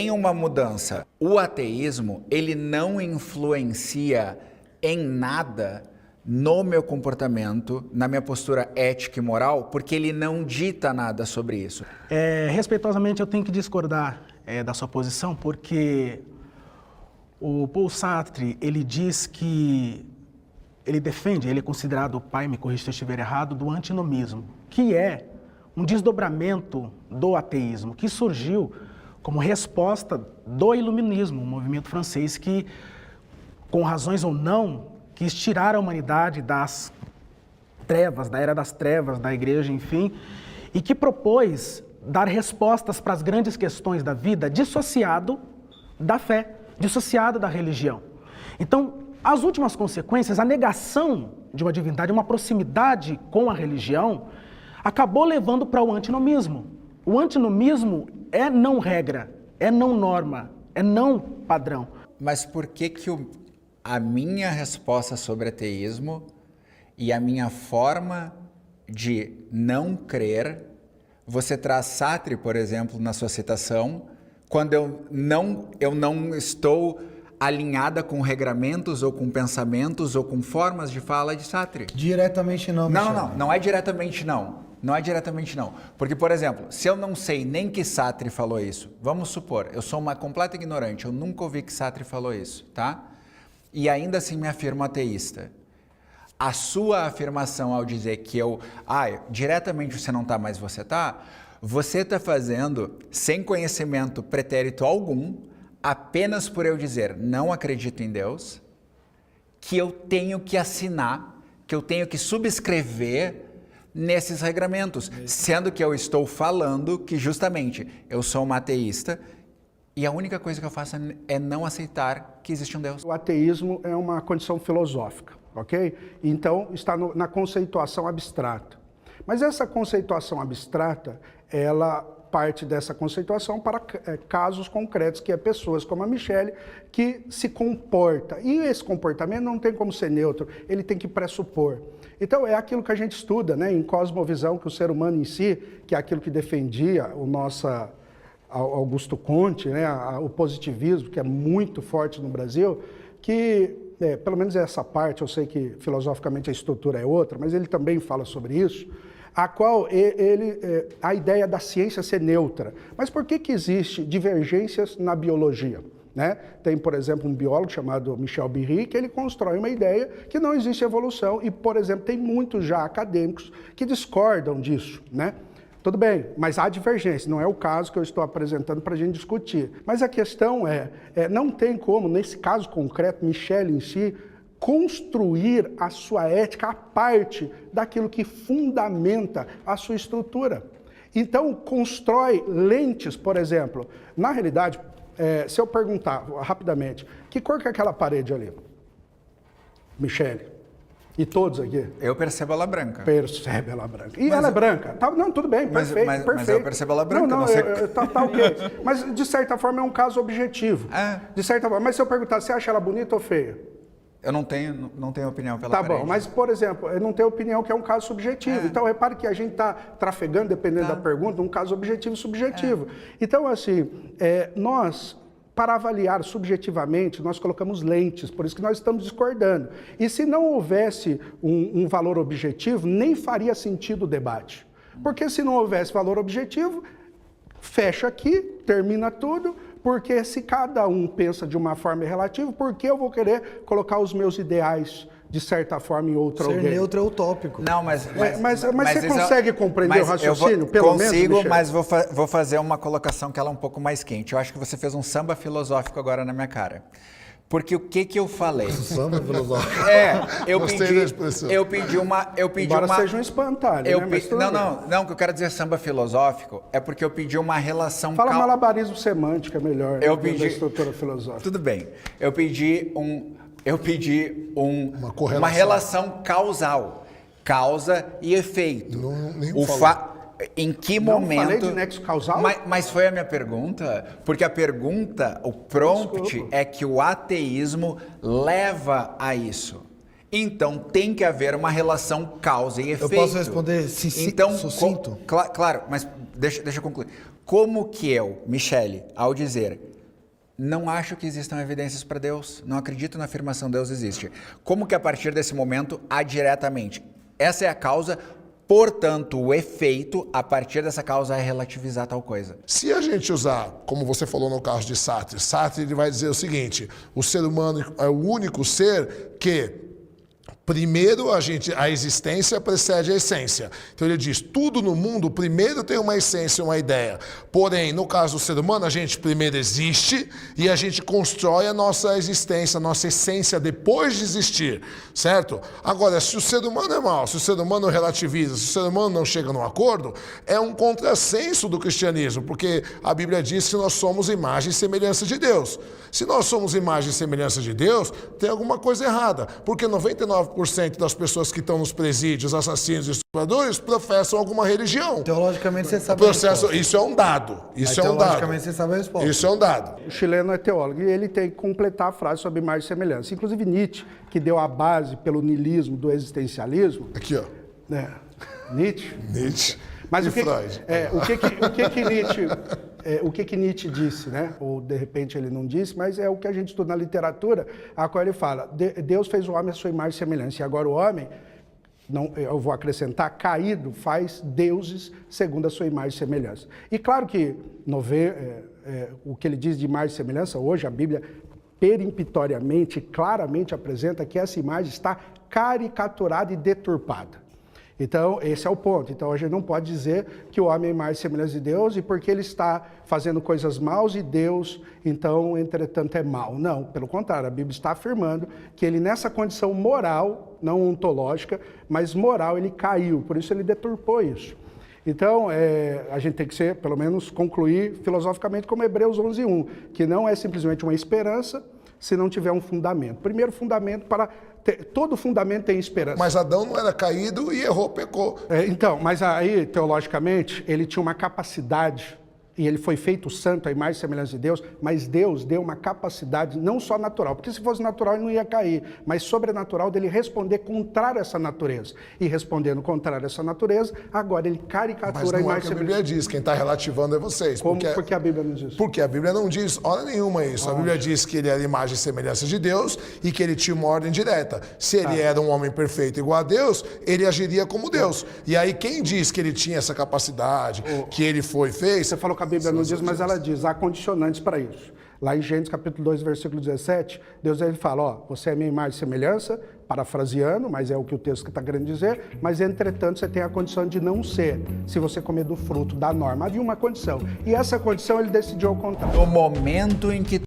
Tem uma mudança. O ateísmo, ele não influencia em nada no meu comportamento, na minha postura ética e moral, porque ele não dita nada sobre isso. Respeitosamente, eu tenho que discordar da sua posição, porque o Paul Sartre, ele diz que ele defende, ele é considerado o pai, me corrija se eu estiver errado, do antinomismo, que é um desdobramento do ateísmo, que surgiu como resposta do iluminismo, um movimento francês que, com razões ou não, quis tirar a humanidade das trevas, da era das trevas, da igreja, enfim, e que propôs dar respostas para as grandes questões da vida dissociado da fé, dissociado da religião. Então, as últimas consequências, a negação de uma divindade, uma proximidade com a religião, acabou levando para o antinomismo. O antinomismo é não regra, é não norma, é não padrão. Mas por que a minha resposta sobre ateísmo e a minha forma de não crer, você traz Sartre, por exemplo, na sua citação, quando eu não estou alinhada com regramentos ou com pensamentos ou com formas de fala de Sartre? Diretamente não, Michel. Não é diretamente não. Não é diretamente não. Porque, por exemplo, se eu não sei nem que Sartre falou isso, vamos supor, eu sou uma completa ignorante, eu nunca ouvi que Sartre falou isso, tá? E ainda assim me afirmo ateísta. A sua afirmação ao dizer que diretamente você não está, mas você está fazendo sem conhecimento pretérito algum, apenas por eu dizer não acredito em Deus, que eu tenho que assinar, que eu tenho que subscrever nesses regramentos, sendo que eu estou falando que justamente eu sou uma ateísta e a única coisa que eu faço é não aceitar que existe um Deus. O ateísmo é uma condição filosófica, ok? Então está na conceituação abstrata. Mas essa conceituação abstrata, ela parte dessa conceituação para casos concretos, que é pessoas como a Michele, que se comporta. E esse comportamento não tem como ser neutro, ele tem que pressupor. Então é aquilo que a gente estuda, né, em cosmovisão, que o ser humano em si, que é aquilo que defendia o nosso Augusto Comte, né, o positivismo, que é muito forte no Brasil, que, pelo menos essa parte, eu sei que filosoficamente a estrutura é outra, mas ele também fala sobre isso, a qual a ideia da ciência ser neutra. Mas por que existe divergências na biologia? Né? Tem, por exemplo, um biólogo chamado Michel Behe, que ele constrói uma ideia que não existe evolução e, por exemplo, tem muitos já acadêmicos que discordam disso, né? Tudo bem, mas há divergência, não é o caso que eu estou apresentando para a gente discutir. Mas a questão não tem como, nesse caso concreto, Michele em si, construir a sua ética a parte daquilo que fundamenta a sua estrutura. Então, constrói lentes, por exemplo. Na realidade, se eu perguntar rapidamente, que cor que é aquela parede ali? Michele. E todos aqui? Eu percebo ela branca. Percebe ela branca. E ela é branca. Tá, não, tudo bem, perfeito, perfeito. Mas eu percebo ela branca. Não, tá ok. Mas, de certa forma, é um caso objetivo. De certa forma. Mas se eu perguntar, você acha ela bonita ou feia? Eu não tenho opinião pela parede. Tá parede. bom, mas, por exemplo, eu não tenho opinião que é um caso subjetivo. Então, repare que a gente está trafegando, dependendo da pergunta, um caso objetivo e subjetivo. Então, assim, nós, para avaliar subjetivamente, nós colocamos lentes, por isso que nós estamos discordando. E se não houvesse um valor objetivo, nem faria sentido o debate. Porque se não houvesse valor objetivo, fecha aqui, termina tudo. Porque se cada um pensa de uma forma relativa, por que eu vou querer colocar os meus ideais de certa forma em outro alguém? Ser neutro é utópico. Não, mas você consegue compreender o raciocínio? Pelo menos, mas vou fazer uma colocação que ela é um pouco mais quente. Eu acho que você fez um samba filosófico agora na minha cara. Porque o que eu falei? Samba filosófico. Eu pedi uma... Embora seja um espantalho, né? Não, o que eu quero dizer samba filosófico é porque eu pedi uma relação... Fala malabarismo semântico, é melhor. Eu pedi... da estrutura filosófica. Tudo bem. Eu pedi uma relação causal. Causa e efeito. Em que momento... Não falei de nexo causal? Mas foi a minha pergunta, porque a pergunta, o prompt, é que o ateísmo leva a isso. Então, tem que haver uma relação causa e efeito. Eu posso responder sucinto? Claro, mas deixa eu concluir. como que eu, Michele, ao dizer não acho que existam evidências para Deus, não acredito na afirmação Deus existe, como que a partir desse momento há diretamente? Essa é a causa, portanto, o efeito, a partir dessa causa, é relativizar tal coisa. Se a gente usar, como você falou no caso de Sartre, Sartre ele vai dizer o seguinte, o ser humano é o único ser que primeiro a existência precede a essência. Então ele diz, tudo no mundo primeiro tem uma essência, uma ideia. Porém, no caso do ser humano, a gente primeiro existe e a gente constrói a nossa existência, a nossa essência depois de existir, certo? Agora, se o ser humano é mau, se o ser humano relativiza, se o ser humano não chega num acordo, é um contrassenso do cristianismo, porque a Bíblia diz que nós somos imagem e semelhança de Deus. Se nós somos imagem e semelhança de Deus, tem alguma coisa errada, porque 99% das pessoas que estão nos presídios, assassinos e estupradores, professam alguma religião. Teologicamente você sabe a resposta. Isso é um dado. Isso é um dado. Teologicamente você sabe a resposta. Isso é um dado. O chileno é teólogo e ele tem que completar a frase sobre imagem e semelhança. Inclusive Nietzsche, que deu a base pelo niilismo do existencialismo. Aqui, ó. Né? Nietzsche. Nietzsche. Mas e o que, Freud. o que Nietzsche disse, né? Ou de repente ele não disse, mas é o que a gente estuda na literatura, a qual ele fala: Deus fez o homem à sua imagem e semelhança, e agora o homem, não, eu vou acrescentar, caído, faz deuses segundo a sua imagem e semelhança. E claro que o que ele diz de imagem e semelhança, hoje a Bíblia peremptoriamente, claramente apresenta que essa imagem está caricaturada e deturpada. Então, esse é o ponto. Então, a gente não pode dizer que o homem é imagem e semelhança de Deus e porque ele está fazendo coisas maus e Deus, então, entretanto, é mau. Não, pelo contrário, a Bíblia está afirmando que ele, nessa condição moral, não ontológica, mas moral, ele caiu. Por isso, ele deturpou isso. Então, a gente tem que ser, pelo menos, concluir filosoficamente como Hebreus 11:1, que não é simplesmente uma esperança se não tiver um fundamento. Primeiro fundamento todo fundamento tem esperança. Mas Adão não era caído e errou, pecou. Então, mas aí, teologicamente, ele tinha uma capacidade, e ele foi feito santo, a imagem e semelhança de Deus, mas Deus deu uma capacidade não só natural, porque se fosse natural ele não ia cair, mas sobrenatural dele responder contrário a essa natureza. E respondendo contrário a essa natureza, agora ele caricatura mas a não imagem é o que a Bíblia diz, quem está relativando é vocês. Como? Porque a Bíblia não diz isso? Porque a Bíblia não diz hora nenhuma isso. A Bíblia diz que ele era imagem e semelhança de Deus e que ele tinha uma ordem direta. Se ele era um homem perfeito igual a Deus, ele agiria como Deus. E aí quem diz que ele tinha essa capacidade, que ele fez... Você falou que a Bíblia não diz, mas ela diz, há condicionantes para isso. Lá em Gênesis capítulo 2, versículo 17, Deus ele fala, você é minha imagem e semelhança, parafraseando, mas é o que o texto está querendo dizer, mas entretanto você tem a condição de não ser, se você comer do fruto da norma. Havia uma condição, e essa condição ele decidiu ao contrário. No momento em que